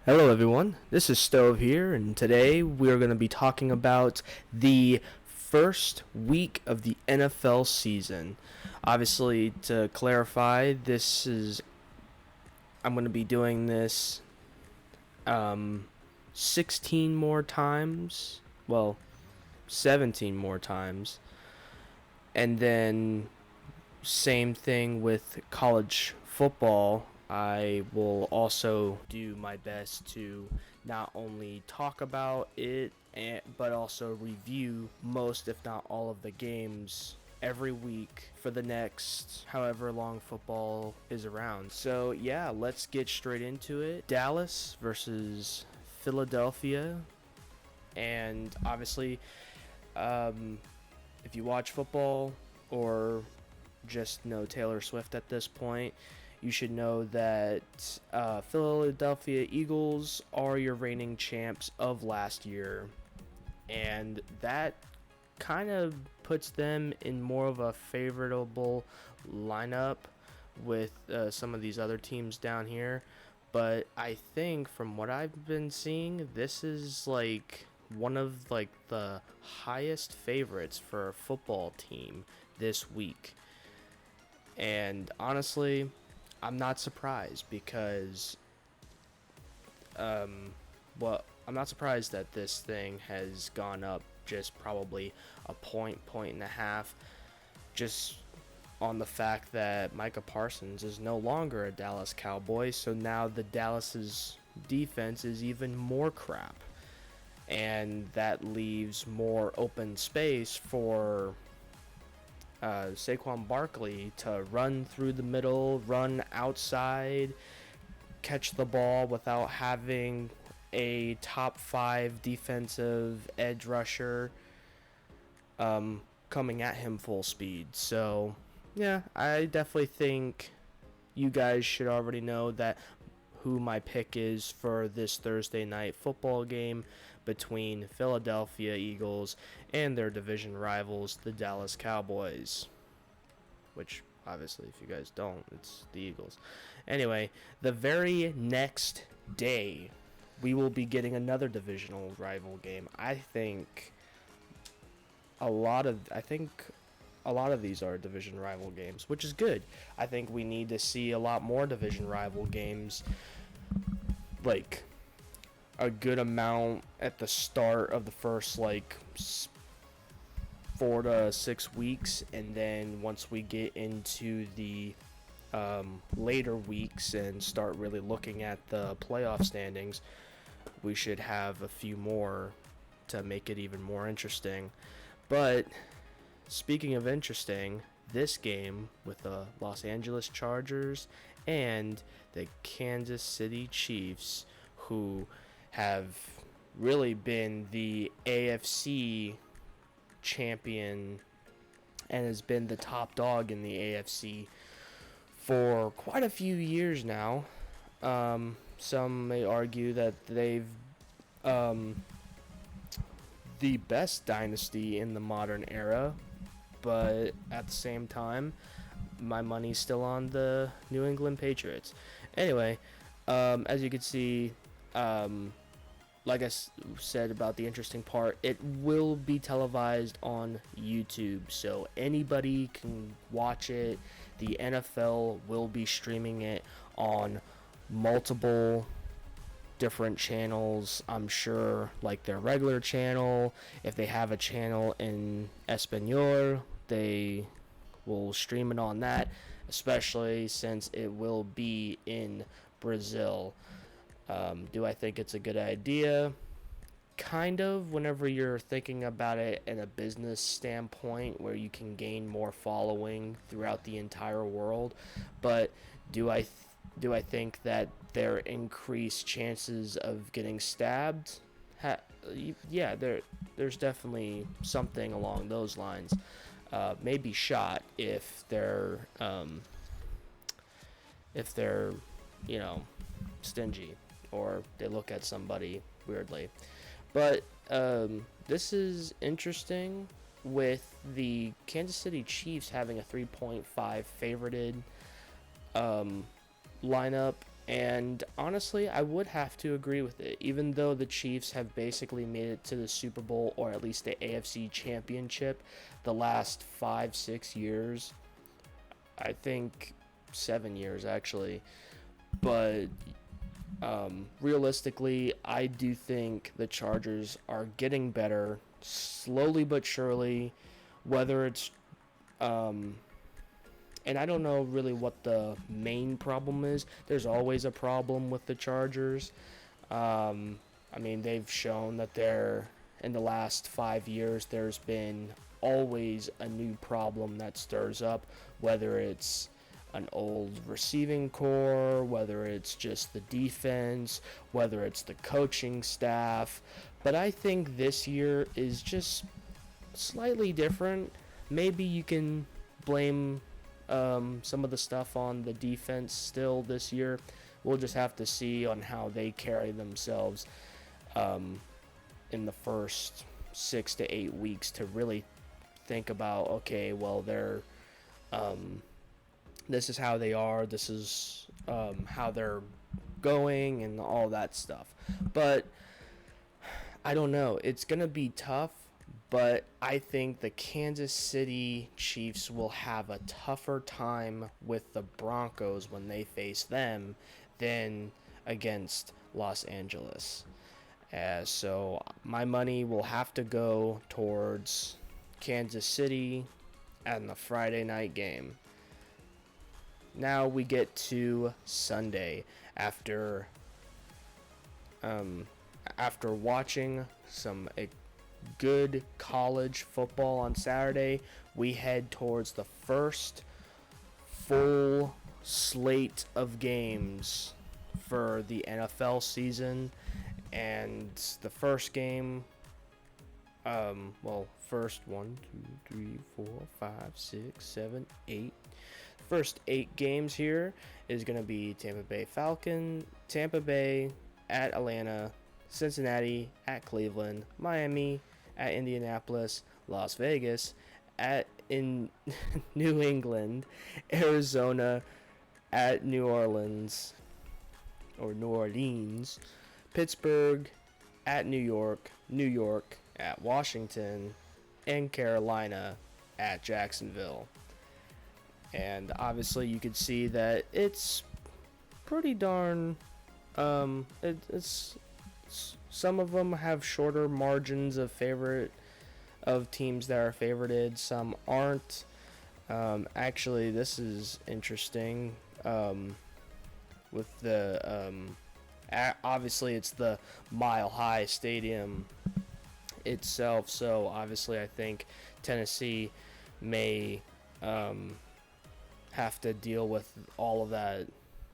Hello everyone, this is Stove here, and today we're going to be talking about the first week of the NFL season. Obviously, to clarify, I'm going to be doing this 16 more times, well, 17 more times, and then same thing with college football. I will also do my best to not only talk about it, but also review most, if not all, of the games every week for the next however long football is around. So, yeah, let's get straight into it. Dallas versus Philadelphia. And obviously, um, if you watch football or just know Taylor Swift at this point, you should know that Philadelphia Eagles are your reigning champs of last year, and that kind of puts them in more of a favorable lineup with some of these other teams down here. But I think from what I've been seeing, this is like one of like the highest favorites for a football team this week. And honestly, I'm not surprised because, I'm not surprised that this thing has gone up just probably a point and a half, just on the fact that Micah Parsons is no longer a Dallas Cowboy, so now the Dallas's defense is even more crap. And that leaves more open space for Saquon Barkley to run through the middle, run outside, catch the ball without having a top five defensive edge rusher coming at him full speed. So, yeah, I definitely think you guys should already know that who my pick is for this Thursday night football game between Philadelphia Eagles and their division rivals, the Dallas Cowboys. Which, obviously, if you guys don't, it's the Eagles. Anyway, the very next day, we will be getting another divisional rival game. I think a lot of these are division rival games, which is good. I think we need to see a lot more division rival games, like a good amount at the start of the first 4 to 6 weeks, and then once we get into the later weeks and start really looking at the playoff standings, we should have a few more to make it even more interesting. But speaking of interesting, this game with the Los Angeles Chargers and the Kansas City Chiefs, who have really been the AFC champion and has been the top dog in the AFC for quite a few years now. Some may argue that they've the best dynasty in the modern era, but at the same time, my money's still on the New England Patriots. Anyway, as you can see, like I said about the interesting part, it will be televised on YouTube, so anybody can watch it. The NFL will be streaming it on multiple different channels, I'm sure, like their regular channel. If they have a channel in Espanol, they will stream it on that, especially since it will be in Brazil. Do I think it's a good idea? Kind of, whenever you're thinking about it in a business standpoint where you can gain more following throughout the entire world. But do I do I think that there increased chances of getting stabbed? Yeah, there's definitely something along those lines. Maybe shot if they're you know stingy or they look at somebody weirdly. But this is interesting with the Kansas City Chiefs having a 3.5 favorited lineup And honestly, I would have to agree with it. Even though the Chiefs have basically made it to the Super Bowl or at least the AFC Championship the last 5, 6 years, I think 7 years actually. But realistically, I do think the Chargers are getting better slowly but surely. Whether it's and I don't know really what the main problem is. There's always a problem with the Chargers. I mean, they've shown that in the last 5 years, there's been always a new problem that stirs up, whether it's an old receiving core, whether it's just the defense, whether it's the coaching staff. But I think this year is just slightly different. Maybe you can blame some of the stuff on the defense still this year. We'll just have to see on how they carry themselves in the first 6 to 8 weeks to really think about, okay, well, this is how they are, this is how they're going, and all that stuff. But I don't know. It's going to be tough, but I think the Kansas City Chiefs will have a tougher time with the Broncos when they face them than against Los Angeles. So my money will have to go towards Kansas City and the Friday night game. Now we get to Sunday after watching some good college football on Saturday. We head towards the first full slate of games for the NFL season, and the first game, first 1, 2, 3, 4, 5, 6, 7, 8. First 8 games here is going to be Tampa Bay at Atlanta, Cincinnati at Cleveland, Miami at Indianapolis, Las Vegas in New England, Arizona at New Orleans, Pittsburgh at New York at Washington, and Carolina at Jacksonville. And obviously you could see that it's pretty darn it's some of them have shorter margins of teams that are favorited, some aren't. Actually, this is interesting. With the obviously it's the Mile High Stadium itself, so obviously I think Tennessee may have to deal with all of that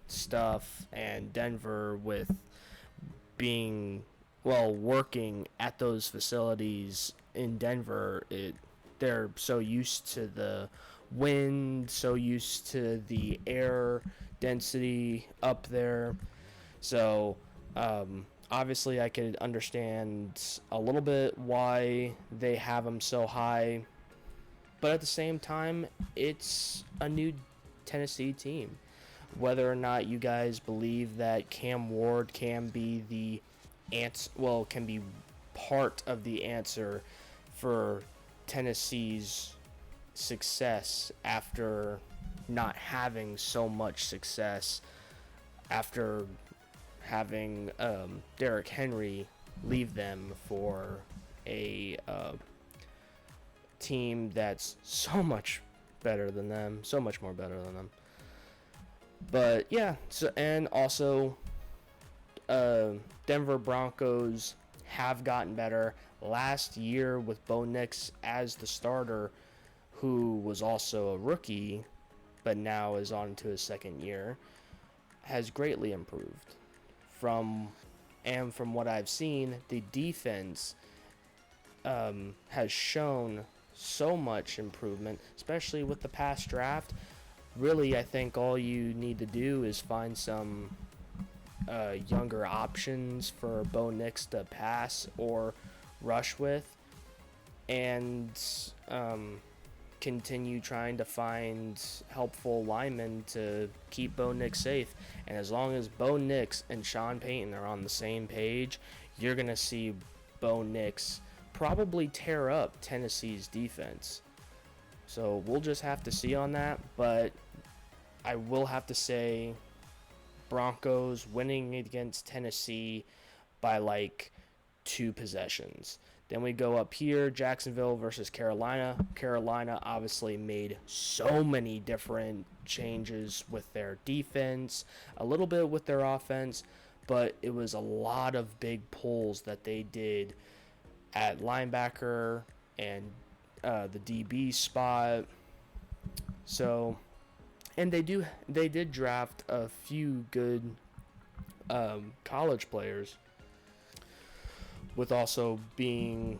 stuff, and Denver with working at those facilities in Denver, they're so used to the wind, so used to the air density up there. So obviously I could understand a little bit why they have them so high, but at the same time, it's a new Tennessee team. Whether or not you guys believe that Cam Ward can be can be part of the answer for Tennessee's success after not having so much success after having Derrick Henry leave them for a team that's so much better than them, so much more better than them. But yeah, and also Denver Broncos have gotten better. Last year with Bo Nix as the starter, who was also a rookie, but now is on to his second year, has greatly improved. From what I've seen, the defense has shown so much improvement, especially with the past draft. Really, I think all you need to do is find some younger options for Bo Nix to pass or rush with, and continue trying to find helpful linemen to keep Bo Nix safe. And as long as Bo Nix and Sean Payton are on the same page, you're going to see Bo Nix probably tear up Tennessee's defense. So we'll just have to see on that. But I will have to say Broncos winning against Tennessee by like 2 possessions. Then we go up here, Jacksonville versus Carolina. Carolina obviously made so many different changes with their defense, a little bit with their offense, but it was a lot of big pulls that they did at linebacker and the DB spot. So, and they did draft a few good college players, with also being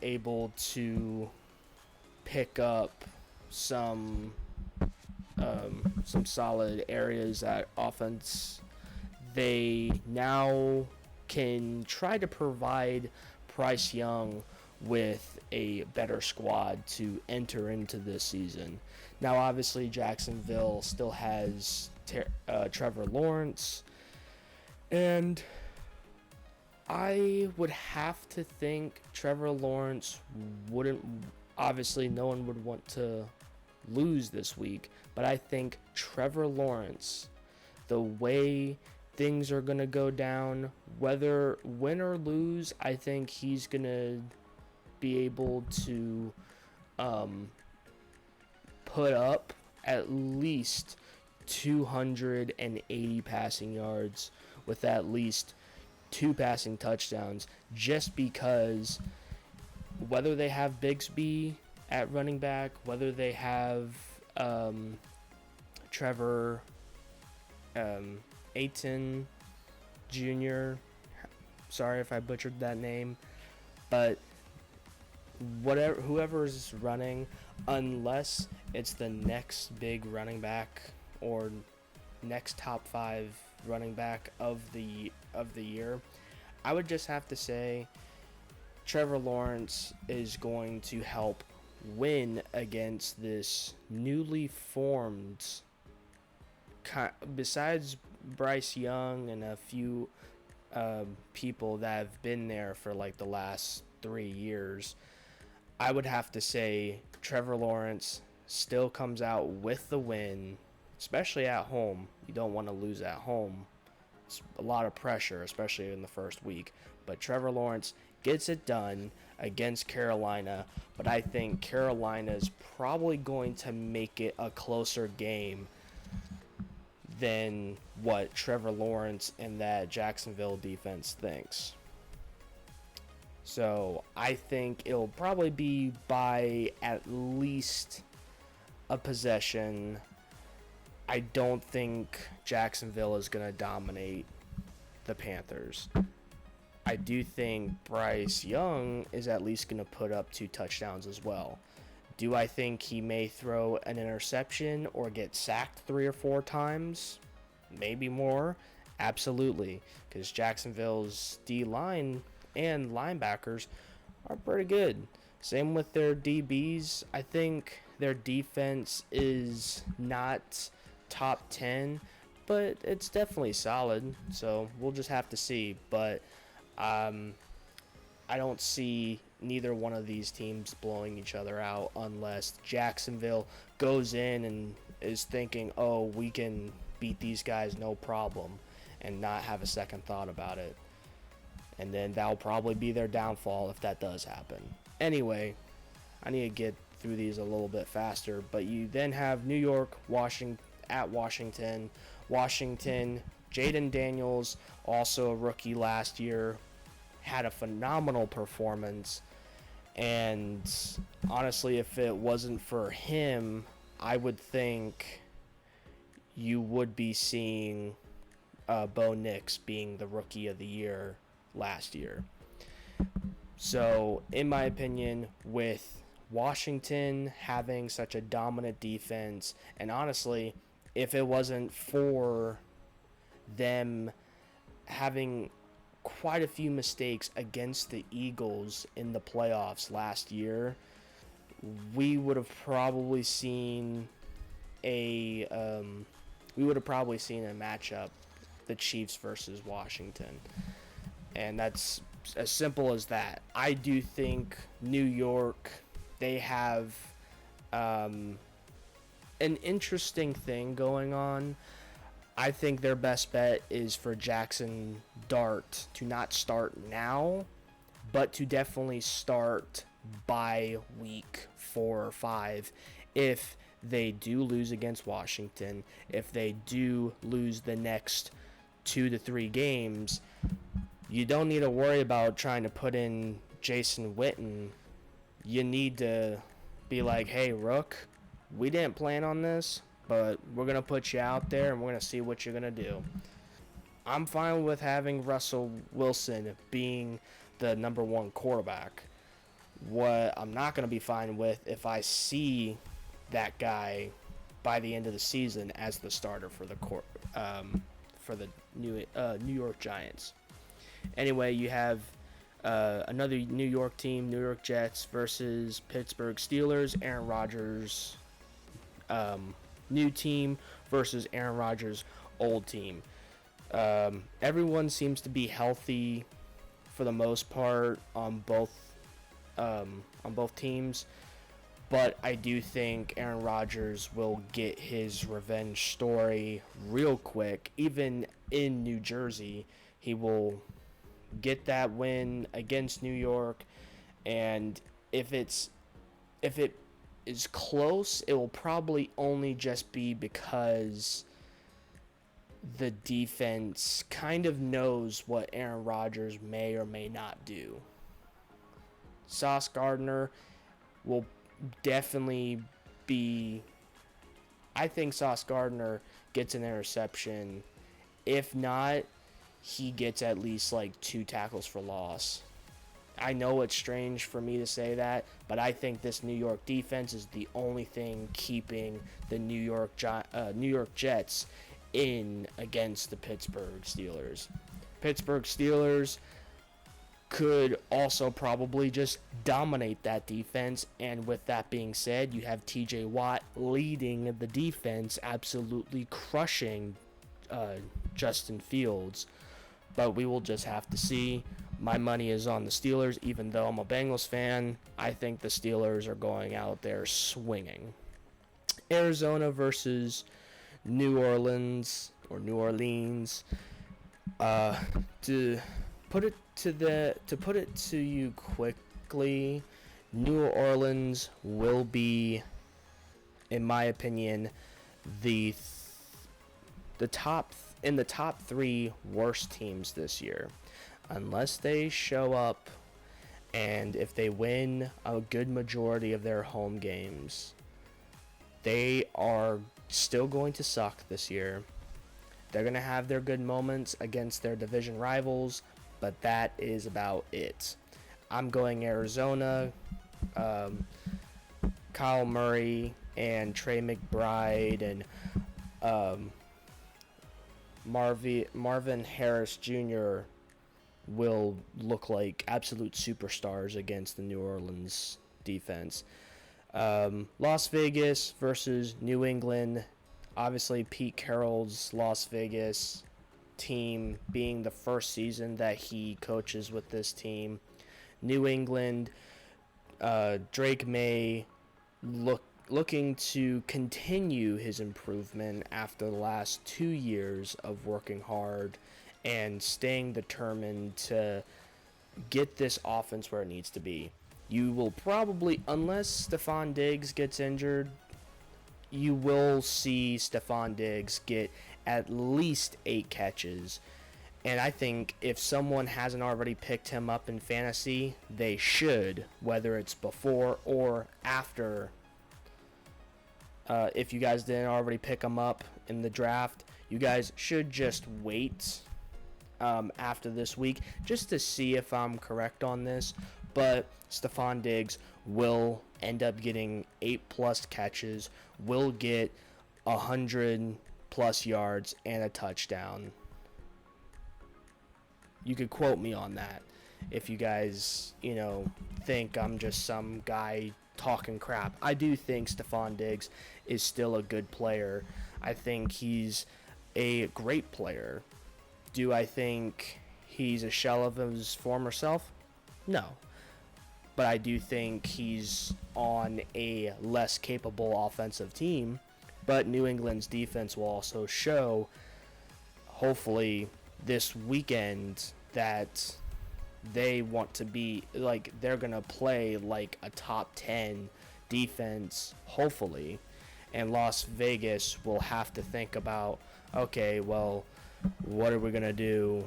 able to pick up some solid areas at offense. They now can try to provide Bryce Young with a better squad to enter into this season. Now, obviously, Jacksonville still has Trevor Lawrence, and I would have to think Trevor Lawrence wouldn't. Obviously, no one would want to lose this week, but I think Trevor Lawrence, the way things are going to go down, whether win or lose, I think he's going to be able to put up at least 280 passing yards with at least 2 passing touchdowns, just because whether they have Bigsby at running back, whether they have Trevor Ayton Jr., sorry if I butchered that name, but whoever is running, unless it's the next big running back or next top 5 running back of the year, I would just have to say Trevor Lawrence is going to help win against this newly formed, besides Bryce Young and a few people that have been there for like the last 3 years, I would have to say Trevor Lawrence still comes out with the win, especially at home. You don't want to lose at home. It's a lot of pressure, especially in the first week. But Trevor Lawrence gets it done against Carolina. But I think Carolina is probably going to make it a closer game than what Trevor Lawrence and that Jacksonville defense thinks. So I think it'll probably be by at least a possession. I don't think Jacksonville is going to dominate the Panthers. I do think Bryce Young is at least going to put up 2 touchdowns as well. Do I think he may throw an interception or get sacked 3 or 4 times? Maybe more. Absolutely. Because Jacksonville's D-line and linebackers are pretty good. Same with their DBs. I think their defense is not top 10, but it's definitely solid. So we'll just have to see. But I don't see neither one of these teams blowing each other out unless Jacksonville goes in and is thinking, oh, we can beat these guys no problem, and not have a second thought about it. And then that'll probably be their downfall if that does happen. Anyway, I need to get through these a little bit faster. But you then have New York, at Washington. Washington, Jaden Daniels, also a rookie last year, had a phenomenal performance. And honestly, if it wasn't for him, I would think you would be seeing Bo Nix being the rookie of the year last year. So, in my opinion, with Washington having such a dominant defense, and honestly, if it wasn't for them having quite a few mistakes against the Eagles in the playoffs last year, we would have probably seen a matchup, the Chiefs versus Washington, and that's as simple as that. I do think New York, they have an interesting thing going on. I think their best bet is for Jackson Dart to not start now, but to definitely start by week 4 or 5 if they do lose against Washington, if they do lose the next 2 to 3 games. You don't need to worry about trying to put in Jason Witten. You need to be like, hey, Rook, we didn't plan on this, but we're going to put you out there and we're going to see what you're going to do. I'm fine with having Russell Wilson being the number 1 quarterback. What I'm not going to be fine with if I see that guy by the end of the season as the starter for the New York Giants. Anyway, you have another New York team, New York Jets versus Pittsburgh Steelers. Aaron Rodgers' new team versus Aaron Rodgers' old team. Everyone seems to be healthy for the most part on both teams, but I do think Aaron Rodgers will get his revenge story real quick. Even in New Jersey, he will get that win against New York, and if it is close, it will probably only just be because the defense kind of knows what Aaron Rodgers may or may not do. Sauce Gardner will definitely be... I think Sauce Gardner gets an interception. If not, he gets at least like 2 tackles for loss. I know it's strange for me to say that, but I think this New York defense is the only thing keeping the New York Jets in against the Pittsburgh Steelers. Pittsburgh Steelers could also probably just dominate that defense, and with that being said, you have TJ Watt leading the defense, absolutely crushing Justin Fields. But we will just have to see. My money is on the Steelers, even though I'm a Bengals fan. I think the Steelers are going out there swinging. Arizona versus New Orleans. To put it to you quickly, New Orleans will be, in my opinion, the top 3 worst teams this year, unless they show up and if they win a good majority of their home games. They are still going to suck this year. They're going to have their good moments against their division rivals, but that is about it. I'm going Arizona. Kyle Murray and Trey McBride and Marvin Harris Jr. will look like absolute superstars against the New Orleans defense. Las Vegas versus New England. Obviously, Pete Carroll's Las Vegas team being the first season that he coaches with this team. New England, Drake May looking to continue his improvement after the last 2 years of working hard and staying determined to get this offense where it needs to be. You will probably, unless Stephon Diggs gets injured, you will see Stephon Diggs get at least 8 catches. And I think if someone hasn't already picked him up in fantasy, they should, whether it's before or after. If you guys didn't already pick him up in the draft, you guys should just wait after this week just to see if I'm correct on this. But Stephon Diggs will end up getting 8+ catches, will get 100+ yards and a touchdown. You could quote me on that if you guys, think I'm just some guy talking crap. I do think Stephon Diggs is still a good player. I think he's a great player. Do I think he's a shell of his former self? No. But I do think he's on a less capable offensive team. But New England's defense will also show, hopefully, this weekend that they want to be, like, they're going to play like a top 10 defense, hopefully. And Las Vegas will have to think about, okay, well, what are we going to do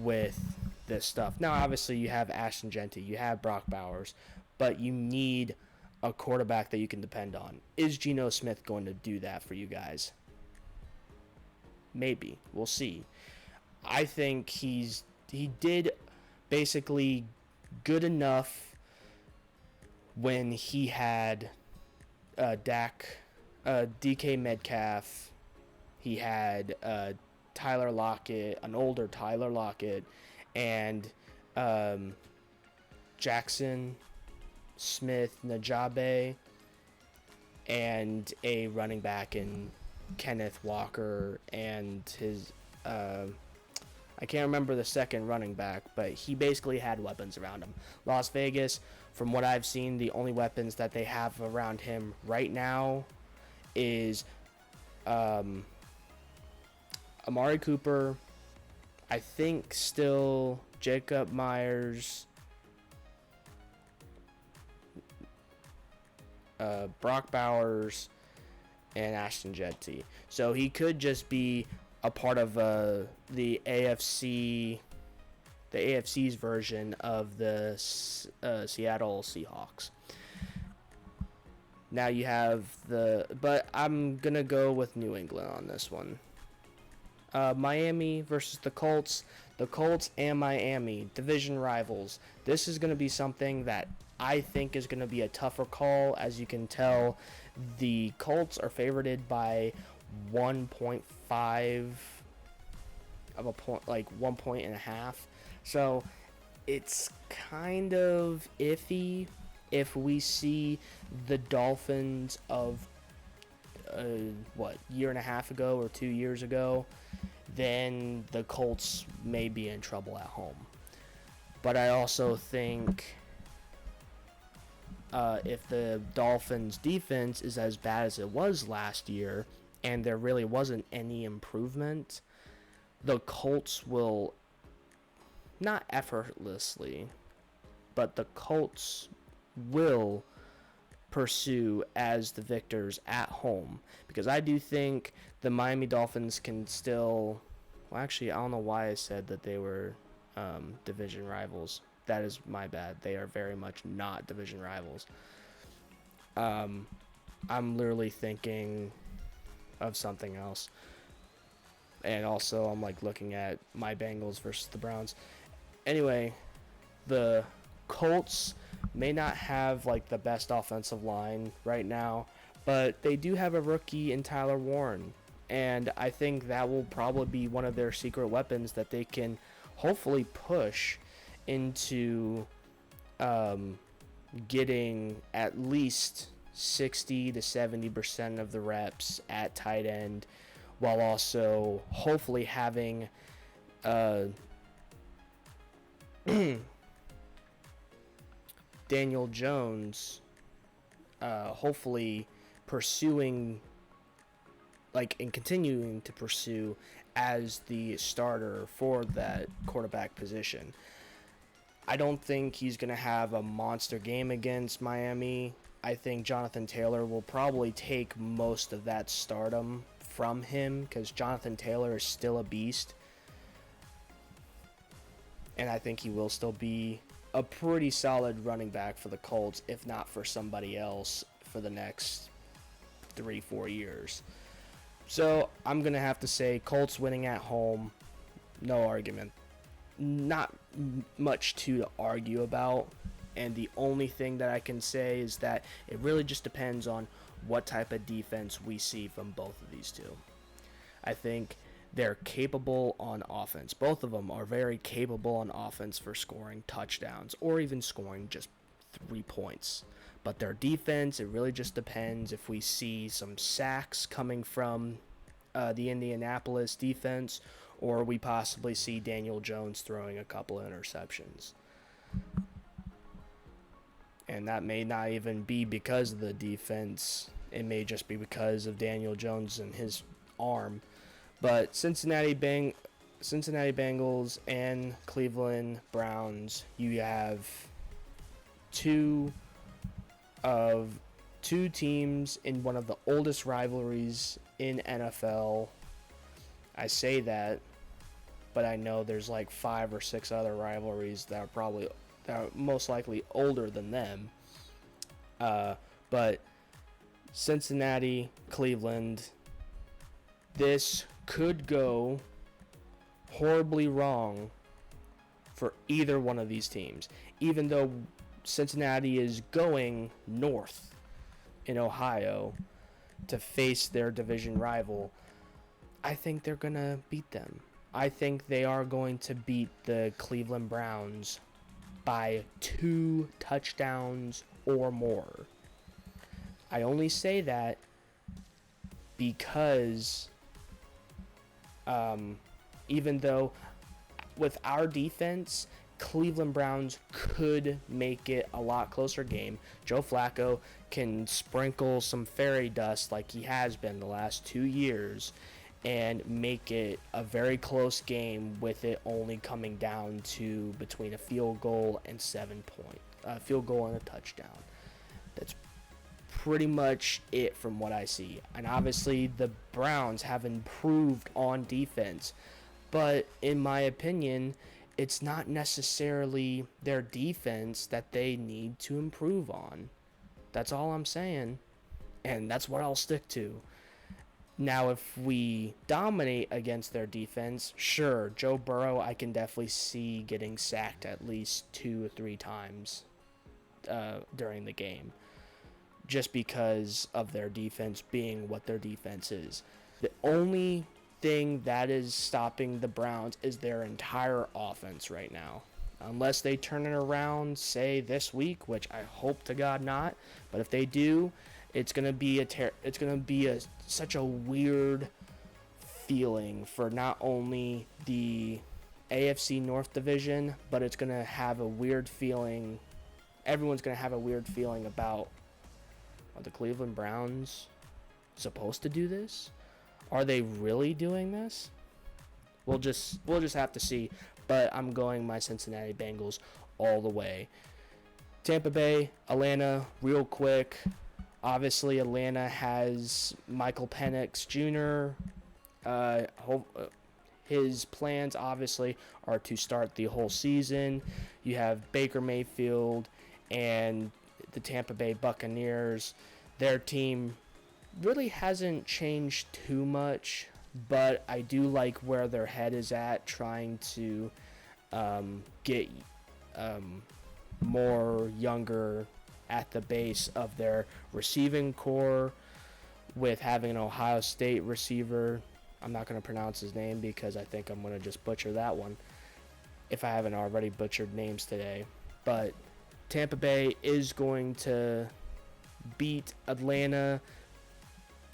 with this stuff? Now, obviously, you have Ashton Genty, you have Brock Bowers, but you need a quarterback that you can depend on. Is Geno Smith going to do that for you guys? Maybe. We'll see. I think he did basically good enough when he had DK Metcalf. He had Tyler Lockett, an older Tyler Lockett, and Jackson Smith Najabe, and a running back in Kenneth Walker, and his I can't remember the second running back, but he basically had weapons around him. Las Vegas, from what I've seen, the only weapons that they have around him right now is Amari Cooper, I think still Jacob Myers, Brock Bowers, and Ashton Genty. So he could just be a part of the AFC's version of the Seattle Seahawks. Now you have but I'm gonna go with New England on this one. Miami versus the Colts. The Colts and Miami, division rivals. This is going to be something that I think is going to be a tougher call. As you can tell, the Colts are favorited by 1.5 of a point, like 1.5 points. So it's kind of iffy if we see the Dolphins of year and a half ago or 2 years ago, then the Colts may be in trouble at home. But I also think if the Dolphins' defense is as bad as it was last year, and there really wasn't any improvement, the Colts will, not effortlessly, but the Colts will pursue as the victors at home, because I do think the Miami Dolphins can still, well, actually, I don't know why I said that they were division rivals. That is my bad. They are very much not division rivals. I'm literally thinking of something else. And also, I'm like looking at my Bengals versus the Browns. Anyway, the Colts may not have like the best offensive line right now, but they do have a rookie in Tyler Warren, and I think that will probably be one of their secret weapons that they can hopefully push into getting at least 60 to 70% of the reps at tight end, while also hopefully having Daniel Jones hopefully pursuing, like, and continuing to pursue as the starter for that quarterback position. I don't think he's going to have a monster game against Miami. I think Jonathan Taylor will probably take most of that stardom from him, because Jonathan Taylor is still a beast. And I think he will still be a pretty solid running back for the Colts, if not for somebody else, for the next 3-4 years. So I'm going to have to say Colts winning at home, no argument. Not much to argue about. And the only thing that I can say is that it really just depends on what type of defense we see from both of these two. I think they're capable on offense. Both of them are very capable on offense for scoring touchdowns or even scoring just 3 points. But their defense, it really just depends if we see some sacks coming from the Indianapolis defense, or we possibly see Daniel Jones throwing a couple of interceptions. And that may not even be because of the defense. It may just be because of Daniel Jones and his arm. But Cincinnati Bengals and Cleveland Browns, you have two teams in one of the oldest rivalries in NFL. I say that, but I know there's like 5 or 6 other rivalries that are most likely older than them. But Cincinnati, Cleveland, this could go horribly wrong for either one of these teams. Even though Cincinnati is going north in Ohio to face their division rival, I think they're going to beat them. I think they are going to beat the Cleveland Browns by 2 touchdowns or more. I only say that because even though with our defense, Cleveland Browns could make it a lot closer game. Joe Flacco can sprinkle some fairy dust like he has been the last 2 years and make it a very close game, with it only coming down to between a field goal and 7 points. Field goal and a touchdown. That's pretty much it from what I see. And obviously the Browns have improved on defense, but in my opinion, it's not necessarily their defense that they need to improve on. That's all I'm saying, and that's what I'll stick to. Now, if we dominate against their defense, sure, Joe Burrow I can definitely see getting sacked at least 2 or 3 times during the game, just because of their defense being what their defense is. The only thing that is stopping the Browns is their entire offense right now. Unless they turn it around, say this week, which I hope to God not, but if they do, it's gonna be such a weird feeling for not only the AFC North division, but it's gonna have a weird feeling. Everyone's gonna have a weird feeling about, are the Cleveland Browns supposed to do this? Are they really doing this? We'll just have to see. But I'm going my Cincinnati Bengals all the way. Tampa Bay, Atlanta, real quick. Obviously, Atlanta has Michael Penix Jr. His plans, obviously, are to start the whole season. You have Baker Mayfield and the Tampa Bay Buccaneers. Their team really hasn't changed too much, but I do like where their head is at, trying to get more younger at the base of their receiving core, with having an Ohio State receiver. I'm not going to pronounce his name because I think I'm going to just butcher that one if I haven't already butchered names today. But Tampa Bay is going to beat Atlanta,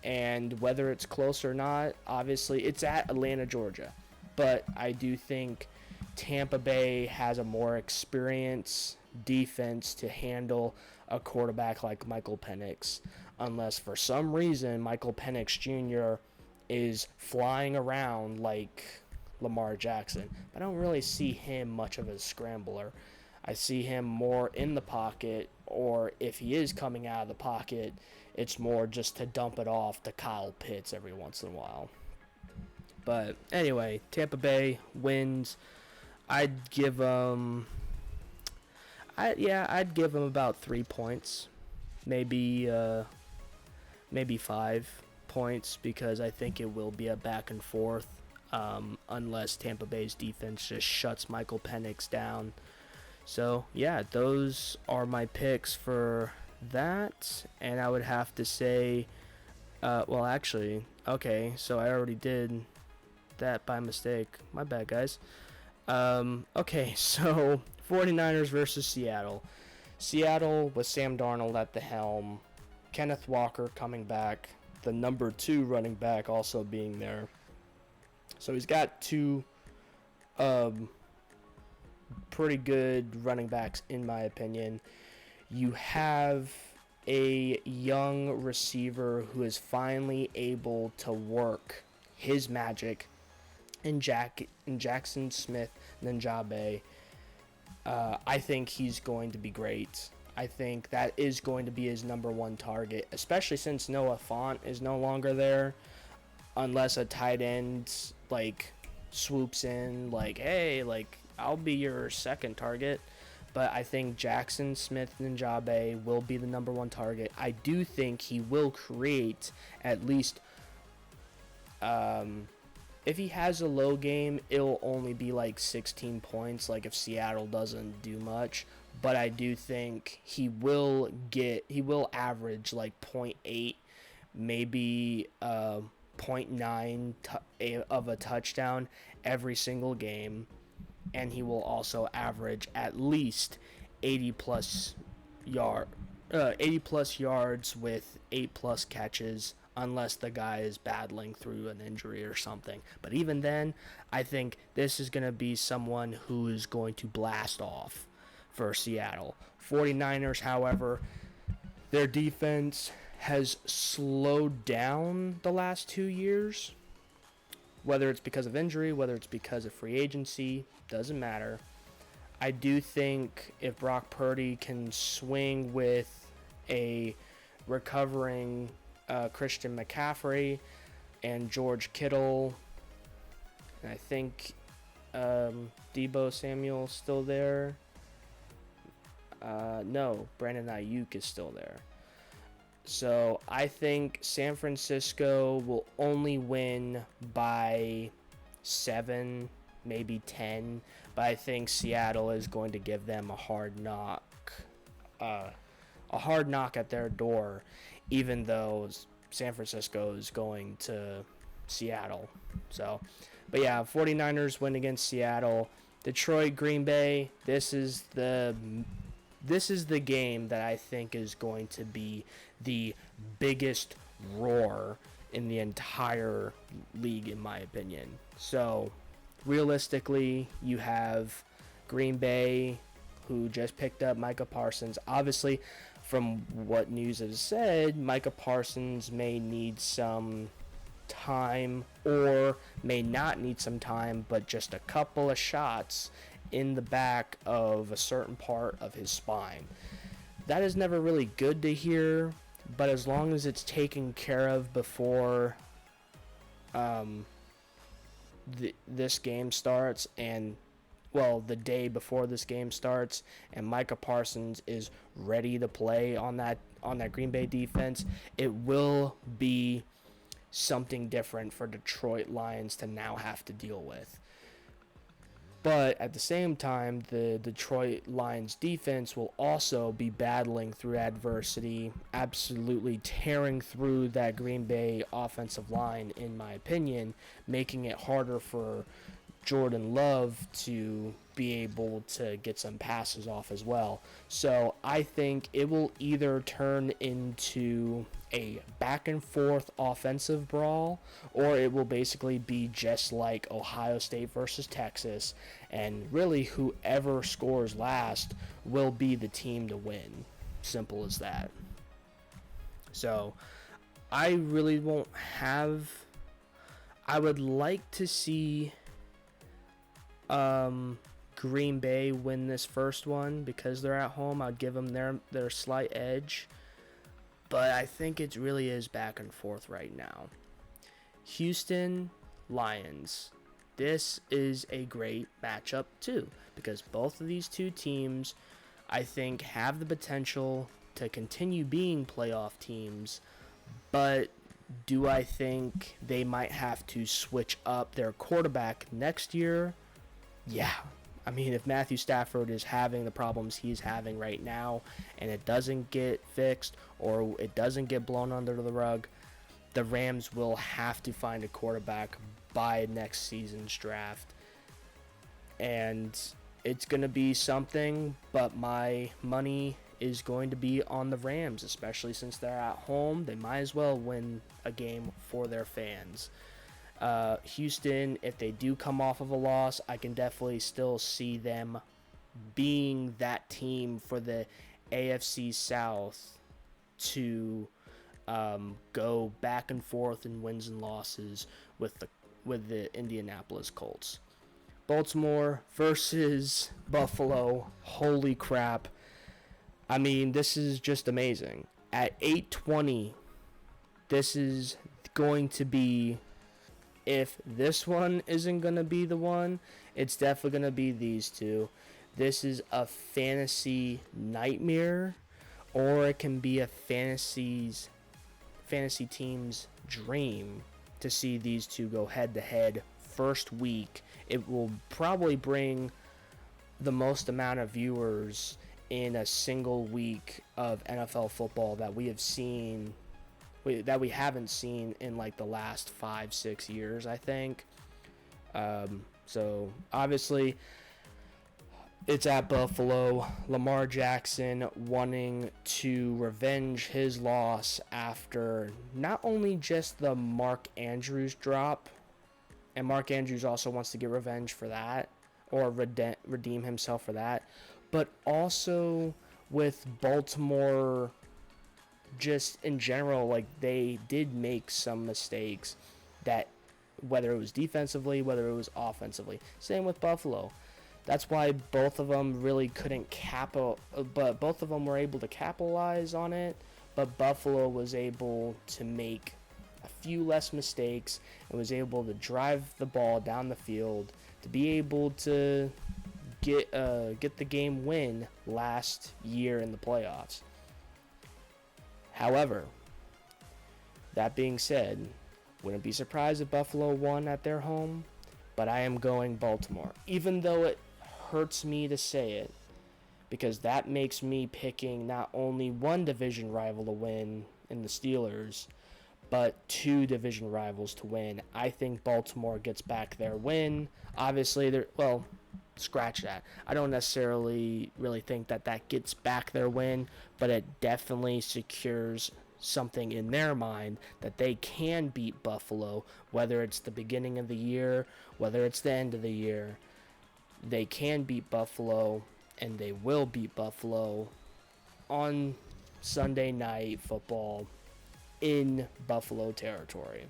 and whether it's close or not, obviously it's at Atlanta, Georgia. But I do think Tampa Bay has a more experienced defense to handle a quarterback like Michael Penix, unless for some reason Michael Penix Jr. is flying around like Lamar Jackson. But I don't really see him much of a scrambler. I see him more in the pocket, or if he is coming out of the pocket, it's more just to dump it off to Kyle Pitts every once in a while. But anyway, Tampa Bay wins. I'd give them about 3 points, maybe 5 points, because I think it will be a back and forth, unless Tampa Bay's defense just shuts Michael Penix down. So yeah, those are my picks for that, and I would have to say, okay, so I already did that by mistake. My bad, guys. Okay, so 49ers versus Seattle. Seattle with Sam Darnold at the helm, Kenneth Walker coming back, the number 2 running back also being there. So he's got 2 pretty good running backs in my opinion. You have a young receiver who is finally able to work his magic in Jackson Smith-Njigba. I think he's going to be great. I think that is going to be his number 1 target, especially since Noah Fant is no longer there, unless a tight end like swoops in like, hey, like I'll be your second target. But I think Jackson Smith-Njigba will be the number 1 target. I do think he will create at least, if he has a low game, it'll only be like 16 points, like if Seattle doesn't do much. But I do think he will average like 0.8, maybe 0.9 of a touchdown every single game. And he will also average at least 80 plus yards with 8+ catches, unless the guy is battling through an injury or something. But even then, I think this is going to be someone who is going to blast off for Seattle. 49ers, however, their defense has slowed down the last 2 years. Whether it's because of injury, whether it's because of free agency, doesn't matter. I do think if Brock Purdy can swing with a recovering Christian McCaffrey and George Kittle, and I think Deebo Samuel's still there. No, Brandon Ayuk is still there. So I think San Francisco will only win by 7, maybe 10, but I think Seattle is going to give them a hard knock at their door, even though San Francisco is going to Seattle. So, but yeah, 49ers win against Seattle. Detroit, Green Bay, this is the game that I think is going to be the biggest roar in the entire league, in my opinion. So, realistically, you have Green Bay, who just picked up Micah Parsons. Obviously, from what news has said, Micah Parsons may need some time or may not need some time, but just a couple of shots in the back of a certain part of his spine. That is never really good to hear, but as long as it's taken care of before this game starts, and the day before this game starts, and Micah Parsons is ready to play on that Green Bay defense, it will be something different for Detroit Lions to now have to deal with. But at the same time, the Detroit Lions defense will also be battling through adversity, absolutely tearing through that Green Bay offensive line, in my opinion, making it harder for Jordan Love to be able to get some passes off as well. So I think it will either turn into a back and forth offensive brawl, or it will basically be just like Ohio State versus Texas, and really whoever scores last will be the team to win. Simple as that. So I really won't have... I would like to see Green Bay win this first one because they're at home. I'd give them their slight edge, but I think it really is back and forth right now. Houston Lions. This is a great matchup too, because both of these two teams, I think, have the potential to continue being playoff teams, but do I think they might have to switch up their quarterback next year? Yeah. I mean, if Matthew Stafford is having the problems he's having right now and it doesn't get fixed or it doesn't get blown under the rug, the Rams will have to find a quarterback by next season's draft. And it's going to be something, but my money is going to be on the Rams, especially since they're at home. They might as well win a game for their fans. Houston, if they do come off of a loss, I can definitely still see them being that team for the AFC South to go back and forth in wins and losses with the Indianapolis Colts. Baltimore versus Buffalo. Holy crap. I mean, this is just amazing. At 8:20, this is going to be, if this one isn't going to be the one, it's definitely going to be these two. This is a fantasy nightmare, or it can be a fantasy team's dream to see these two go head to head first week. It will probably bring the most amount of viewers in a single week of NFL football that we haven't seen in like the last 5-6 years, I think. So obviously it's at Buffalo. Lamar Jackson wanting to revenge his loss after not only just the Mark Andrews drop, and Mark Andrews also wants to get revenge for that, or redeem himself for that, but also with Baltimore just in general, like they did make some mistakes that, whether it was defensively, whether it was offensively. Same with Buffalo. That's why both of them really couldn't but both of them were able to capitalize on it, but Buffalo was able to make a few less mistakes and was able to drive the ball down the field to be able to get the game win last year in the playoffs. However, that being said, wouldn't be surprised if Buffalo won at their home, but I am going Baltimore, even though it hurts me to say it, because that makes me picking not only one division rival to win in the Steelers, but two division rivals to win. I think Baltimore gets back their win. Obviously, scratch that. I don't necessarily really think that gets back their win, but it definitely secures something in their mind that they can beat Buffalo, whether it's the beginning of the year, whether it's the end of the year. They can beat Buffalo, and they will beat Buffalo on Sunday Night Football in Buffalo territory.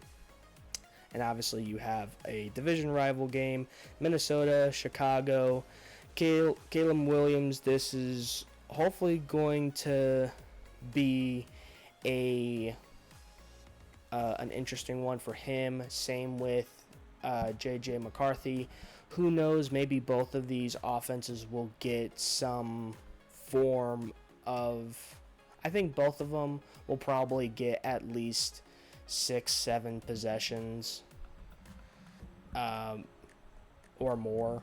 And obviously you have a division rival game, Minnesota, Chicago, Caleb Williams. This is hopefully going to be an interesting one for him. Same with J.J. McCarthy. Who knows, maybe both of these offenses will get some form of... I think both of them will probably get at least 6-7 possessions or more.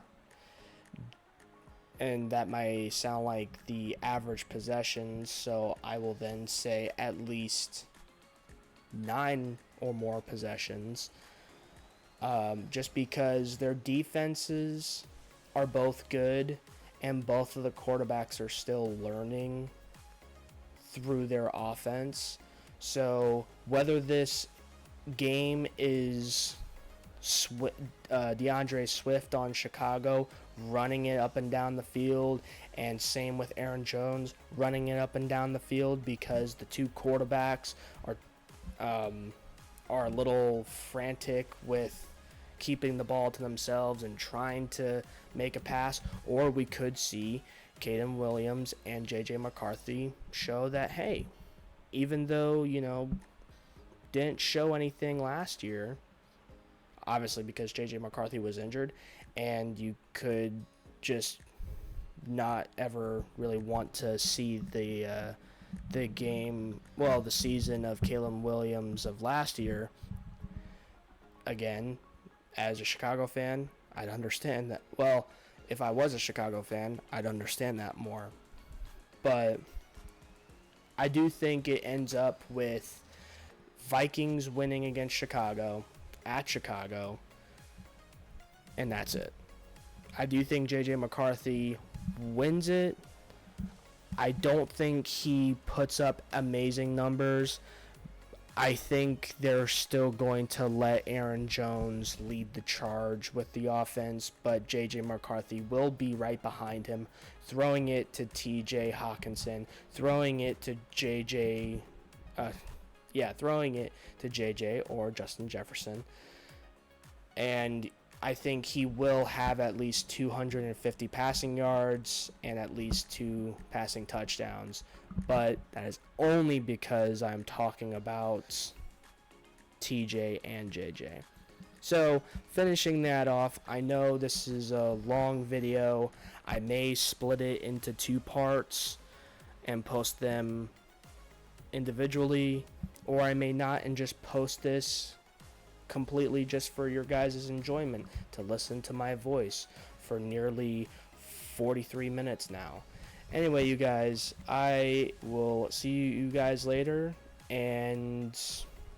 And that may sound like the average possessions, so I will then say at least 9 or more possessions. Just because their defenses are both good and both of the quarterbacks are still learning through their offense. So whether this game is DeAndre Swift on Chicago running it up and down the field, and same with Aaron Jones running it up and down the field, because the two quarterbacks are a little frantic with keeping the ball to themselves and trying to make a pass, or we could see Caleb Williams and J.J. McCarthy show that, hey, even though, didn't show anything last year, obviously because J.J. McCarthy was injured, and you could just not ever really want to see the season of Caleb Williams of last year again. As a Chicago fan, I'd understand that. Well, if I was a Chicago fan, I'd understand that more. But I do think it ends up with Vikings winning against Chicago, at Chicago, and that's it. I do think J.J. McCarthy wins it, I don't think he puts up amazing numbers. I think they're still going to let Aaron Jones lead the charge with the offense, but J.J. McCarthy will be right behind him, throwing it to T.J. Hawkinson, throwing it to throwing it to J.J. or Justin Jefferson. And I think he will have at least 250 passing yards and at least 2 passing touchdowns. But that is only because I'm talking about TJ and JJ. So, finishing that off, I know this is a long video. I may split it into 2 parts and post them individually, or I may not and just post this completely just for your guys' enjoyment to listen to my voice for nearly 43 minutes now. Anyway, you guys, I will see you guys later, and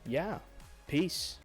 yeah, peace.